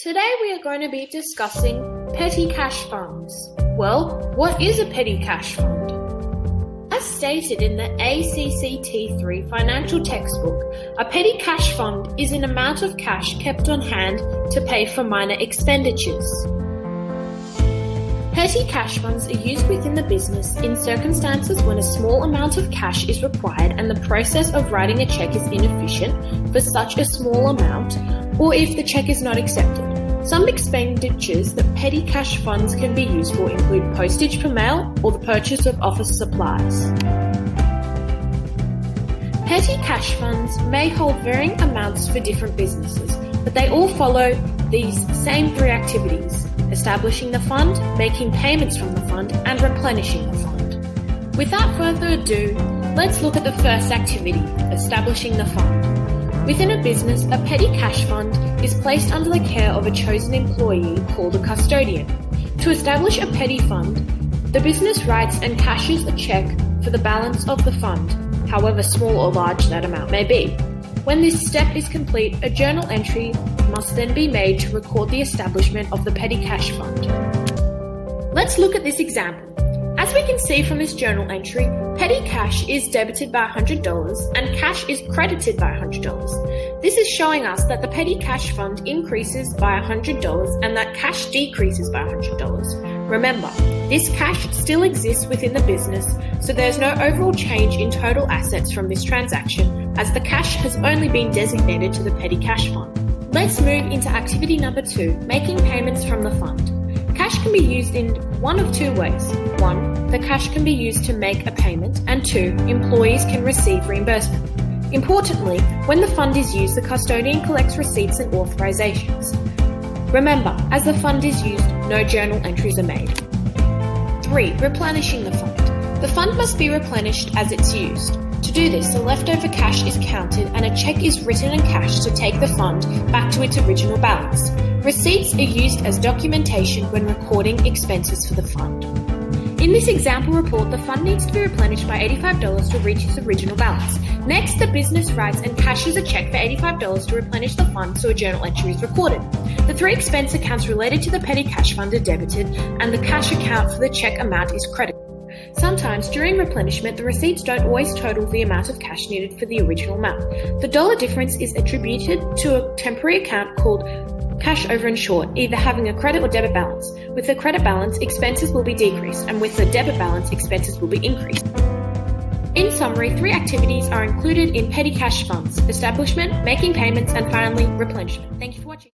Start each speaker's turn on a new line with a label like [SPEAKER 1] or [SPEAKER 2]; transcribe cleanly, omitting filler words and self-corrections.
[SPEAKER 1] Today we are going to be discussing petty cash funds. Well, what is a petty cash fund? As stated in the ACCT3 financial textbook, a petty cash fund is an amount of cash kept on hand to pay for minor expenditures. Petty cash funds are used within the business in circumstances when a small amount of cash is required and the process of writing a check is inefficient for such a small amount, or if the check is not accepted. Some expenditures that petty cash funds can be used for include postage for mail or the purchase of office supplies. Petty cash funds may hold varying amounts for different businesses, but they all follow these same three activities: establishing the fund, making payments from the fund, and replenishing the fund. Without further ado, let's look at the first activity, establishing the fund. Within a business, a petty cash fund is placed under the care of a chosen employee called a custodian. To establish a petty fund, the business writes and cashes a check for the balance of the fund, however small or large that amount may be. When this step is complete, a journal entry must then be made to record the establishment of the petty cash fund. Let's look at this example. As we can see from this journal entry, petty cash is debited by $100 and cash is credited by $100. This is showing us that the petty cash fund increases by $100 and that cash decreases by $100. Remember, this cash still exists within the business, so there's no overall change in total assets from this transaction, as the cash has only been designated to the petty cash fund. Let's move into activity number 2, making payments from the fund. Cash can be used in one of two ways. 1, the cash can be used to make a payment, and 2, employees can receive reimbursement. Importantly, when the fund is used, the custodian collects receipts and authorizations. Remember, as the fund is used, no journal entries are made. 3, replenishing the fund. The fund must be replenished as it's used. To do this, the leftover cash is counted and a check is written and cashed to take the fund back to its original balance. Receipts are used as documentation when recording expenses for the fund. In this example report, the fund needs to be replenished by $85 to reach its original balance. Next, the business writes and cashes a check for $85 to replenish the fund so a journal entry is recorded. The 3 expense accounts related to the petty cash fund are debited and the cash account for the check amount is credited. Sometimes, during replenishment, the receipts don't always total the amount of cash needed for the original amount. The dollar difference is attributed to a temporary account called cash over and short, either having a credit or debit balance. With the credit balance, expenses will be decreased, and with the debit balance, expenses will be increased. In summary, 3 activities are included in petty cash funds: establishment, making payments, and finally, replenishment. Thank you for watching.